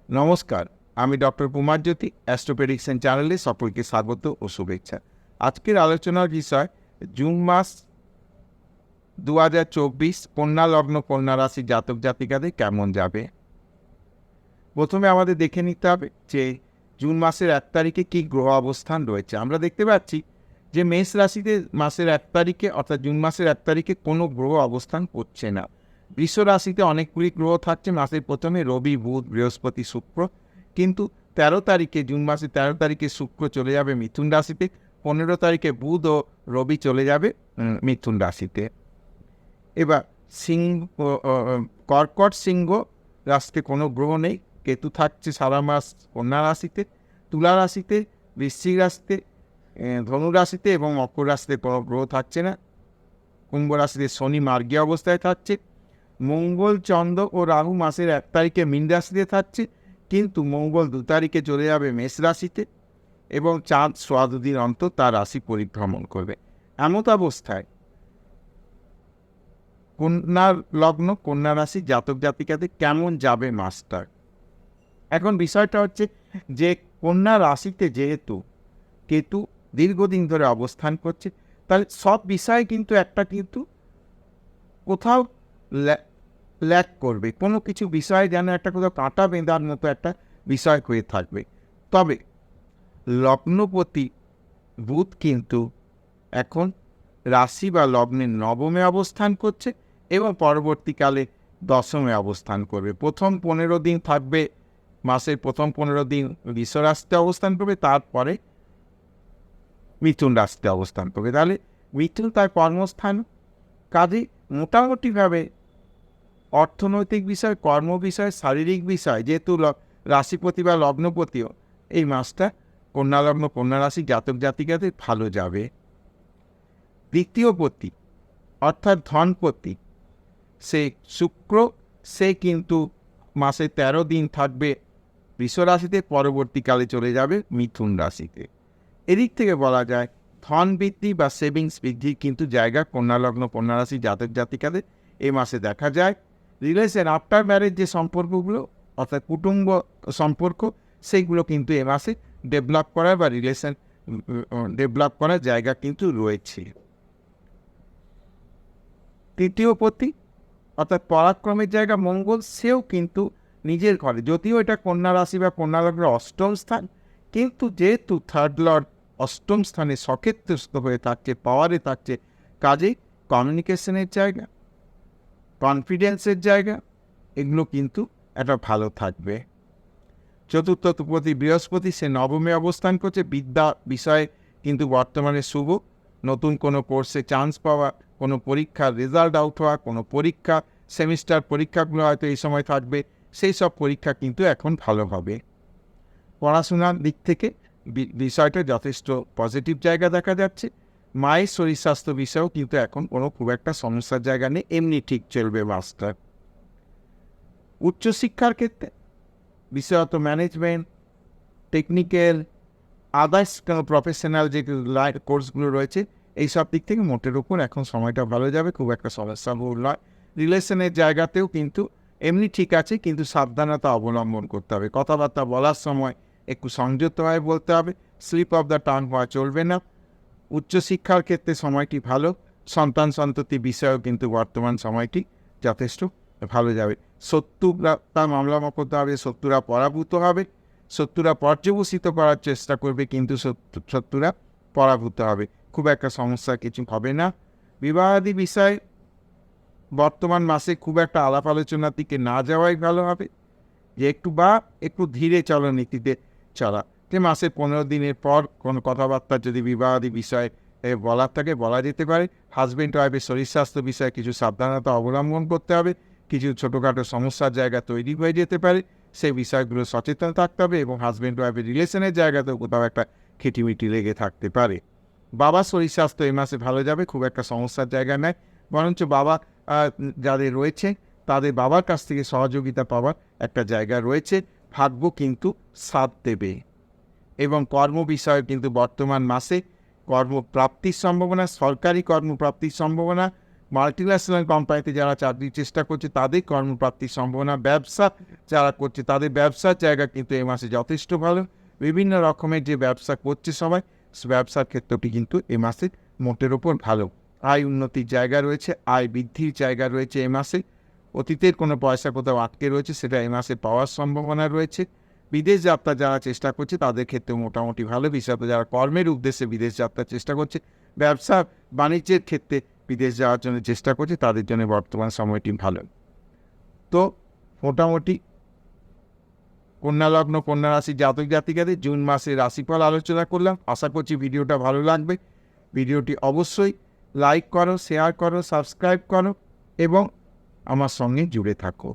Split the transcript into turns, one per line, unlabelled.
নমস্কার, আমি doctor কুমারজ্যোতি, astro prediction চ্যানেলে সকলকে স্বাগত ও শুভেচ্ছা। আজকের আলোচনার বিষয় জুন মাস 2024 কন্যা লগ্ন কন্যা রাশি জাতক জাতিকাদের কেমন যাবে। প্রথমে আমাদের দেখে নিতে হবে যে জুন মাসের 1 তারিখে কী গ্রহ অবস্থান রয়েছে। আমরা দেখতে পাচ্ছি যে মেষ রাশিতে মাসের 1 তারিখে অর্থাৎ জুন মাসের 1 তারিখে কোনো গ্রহ অবস্থান করছে না। বৃষ রাশিতে অনেকগুলি গ্রহ থাকছে মাসের প্রথমে রবি, বুধ, বৃহস্পতি, শুক্র, কিন্তু 13 তারিখে জুন মাসের 13 তারিখে শুক্র চলে যাবে মিথুন রাশিতে, 15 তারিখে বুধ ও রবি চলে যাবে মিথুন রাশিতে। এবার কর্কট সিংহ রাশিতে কোনো গ্রহ নেই, কেতু থাকছে সারা মাস কন্যা রাশিতে, তুলা রাশিতে, বৃশ্চিক রাশিতে, ধনু রাশিতে এবং মকর রাশিতে কোনো গ্রহ থাকছে না। কুম্ভ রাশিতে শনি মার্গীয় অবস্থায় থাকছে। মঙ্গল, চন্দ্র ও রাহু মাসের 1 তারিখে মীন রাশিতে থাকছে, কিন্তু মঙ্গল 2 তারিখে চলে যাবে মেষ রাশিতে এবং চাঁদ 2 দিন অন্তর তার রাশি পরিভ্রমণ করবে। এমত অবস্থায় কন্যা লগ্ন কন্যা রাশি জাতক জাতিকাদের কেমন যাবে মাসটা। এখন বিষয়টা হচ্ছে যে কন্যা রাশিতে যেহেতু কেতু দীর্ঘদিন ধরে অবস্থান করছে, তাহলে সব বিষয়ে কিন্তু কোথাও ল্যাক করবে, কোনো কিছু বিষয়ে যেন একটা কোথাও কাঁটা বেঁধার মতো একটা বিষয় হয়ে থাকবে। তবে লগ্নপতি বুধ কিন্তু এখন রাশি বা লগ্নের নবমে অবস্থান করছে এবং পরবর্তীকালে দশমে অবস্থান করবে। প্রথম 15 দিন থাকবে, মাসের প্রথম 15 দিন বৃষ রাশিতে অবস্থান করবে, তারপরে মিথুন রাশিতে অবস্থান করবে। তাহলে মিথুন তার কর্মস্থান, কাজে মোটামুটিভাবে অর্থনৈতিক বিষয়, কর্ম বিষয়, শারীরিক বিষয়, যেহেতু রাশিপতি বা লগ্নপতিও এই মাসটা কন্যা লগ্ন কন্যা রাশি জাতক জাতিকাদের ভালো যাবে। দ্বিতীয় পতি অর্থাৎ ধনপতি সে শুক্র, সে কিন্তু মাসে 13 দিন থাকবে বৃষ রাশিতে, পরবর্তীকালে চলে যাবে মিথুন রাশিতে। এদিক থেকে বলা যায় ধন বৃদ্ধি বা সেভিংস বৃদ্ধির কিন্তু জায়গা কন্যা লগ্ন কন্যা রাশি জাতক জাতিকাদের এই মাসে দেখা যায়। রিলেশন আফটার ম্যারেজ যে সম্পর্কগুলো অর্থাৎ কুটুম্ব সম্পর্ক, সেইগুলো কিন্তু এ মাসে ডেভেলপ করার বা রিলেশন ডেভেলপ করার জায়গা কিন্তু রয়েছে। তৃতীয় পতি অর্থাৎ পরাক্রমের জায়গা মঙ্গল, সেও কিন্তু নিজের ঘরে, যদিও এটা কন্যা রাশি বা কন্যা লগ্নের অষ্টম স্থান, কিন্তু যেহেতু থার্ড লর্ড অষ্টম স্থানে সক্ষেত্রস্থ হয়ে থাকছে, পাওয়ারে থাকছে, কাজেই কমিউনিকেশনের জায়গা, কনফিডেন্সের জায়গা, এগুলো কিন্তু একটা ভালো থাকবে। চতুর্থ পতি বৃহস্পতি, সে নবমে অবস্থান করছে, বিদ্যা বিষয়ে কিন্তু বর্তমানে শুভ, নতুন কোনো কোর্সে চান্স পাওয়া, কোনো পরীক্ষার রেজাল্ট আউট হওয়া, কোনো পরীক্ষা সেমিস্টার পরীক্ষাগুলো হয়তো এই সময় থাকবে, সেই সব পরীক্ষা কিন্তু এখন ভালো হবে। পড়াশোনার দিক থেকে বিষয়টা যথেষ্ট পজিটিভ জায়গা দেখা যাচ্ছে। মায়ের শরীর স্বাস্থ্য বিষয়েও কিন্তু এখন কোনো খুব একটা সমস্যার জায়গা নেই, এমনি ঠিক চলবে মাস্টার। উচ্চশিক্ষার ক্ষেত্রে বিশেষত ম্যানেজমেন্ট, টেকনিক্যাল, আদার্স প্রফেশনাল যে কোর্সগুলো রয়েছে, এই সব দিক থেকে মোটের উপর এখন সময়টা ভালো যাবে, খুব একটা সমস্যা নয়। রিলেশনের জায়গাতেও কিন্তু এমনি ঠিক আছে, কিন্তু সাবধানতা অবলম্বন করতে হবে। কথাবার্তা বলার সময় একটু সংযতভাবে বলতে হবে, স্লিপ অফ দ্য টাং হওয়া চলবে না। উচ্চশিক্ষার ক্ষেত্রে সময়টি ভালো, সন্তান সন্ততি বিষয়েও কিন্তু বর্তমান সময়টি যথেষ্ট ভালো যাবে। শত্রুরা মামলা মোকদ্দমা, শত্রুরা পরাভূত হবে, শত্রুরা পর্যবসিত করার চেষ্টা করবে, কিন্তু শত্রুরা পরাভূত হবে, খুব একটা সমস্যা কিছু হবে না। বিবাহাদি বিষয়ে বর্তমান মাসে খুব একটা আলাপ আলোচনার দিকে না যাওয়াই ভালো হবে, যে একটু ধীরে চলনীতিতে চলা, যে মাসের 15 দিনের পর কোনো কথাবার্তা যদি বিবাহাদি বিষয়ে বলার থাকে বলা যেতে পারে। হাজব্যান্ড ওয়াইফের শরীর স্বাস্থ্য বিষয়ে কিছু সাবধানতা অবলম্বন করতে হবে, কিছু ছোটোখাটো সমস্যার জায়গা তৈরি হয়ে যেতে পারে, সেই বিষয়গুলো সচেতন থাকতে হবে, এবং হাজব্যান্ড ওয়াইফের রিলেশনের জায়গাতেও কোথাও একটা খিটিমিটি লেগে থাকতে পারে। বাবার শরীর স্বাস্থ্য এই মাসে ভালো যাবে, খুব একটা সমস্যার জায়গা নেই, বরঞ্চ বাবা যাদের রয়েছে তাদের বাবার কাছ থেকে সহযোগিতা পাওয়ার একটা জায়গা রয়েছে। ভাগ্য কিন্তু সাথ দেবে, এবং কর্ম বিষয়ে কিন্তু বর্তমান মাসে কর্মপ্রাপ্তির সম্ভাবনা, সরকারি কর্মপ্রাপ্তির সম্ভাবনা, মাল্টিন্যাশনাল কোম্পানিতে যারা চাকরির চেষ্টা করছে তাদের কর্মপ্রাপ্তির সম্ভাবনা, ব্যবসা যারা করছে তাদের ব্যবসার জায়গা কিন্তু এই মাসে যথেষ্ট ভালো। বিভিন্ন রকমের যে ব্যবসা করছে সবাই, ব্যবসার ক্ষেত্রটি কিন্তু এই মাসে মোটের ওপর ভালো। আয় উন্নতির জায়গা রয়েছে, আয় বৃদ্ধির জায়গা রয়েছে এই মাসে। অতীতের কোনো পয়সা কোথাও আটকে রয়েছে সেটা এই মাসে পাওয়ার সম্ভাবনা রয়েছে। বিদেশ যাত্রা যারা চেষ্টা করছে তাদের ক্ষেত্রে মোটামুটি ভালো, বিশেষত যারা কর্মের উদ্দেশ্যে বিদেশ যাত্রার চেষ্টা করছে, ব্যবসা বাণিজ্যের ক্ষেত্রে বিদেশ যাওয়ার জন্য চেষ্টা করছে, তাদের জন্য বর্তমান সময়টি ভালো। তো মোটামুটি কন্যা লগ্ন, কন্যা রাশি জাতক জাতিকাদের জুন মাসের রাশিফল আলোচনা করলাম। আশা করছি ভিডিওটা ভালো লাগবে। ভিডিওটি অবশ্যই লাইক করো, শেয়ার করো, সাবস্ক্রাইব করো এবং আমার সঙ্গে জুড়ে থাকো।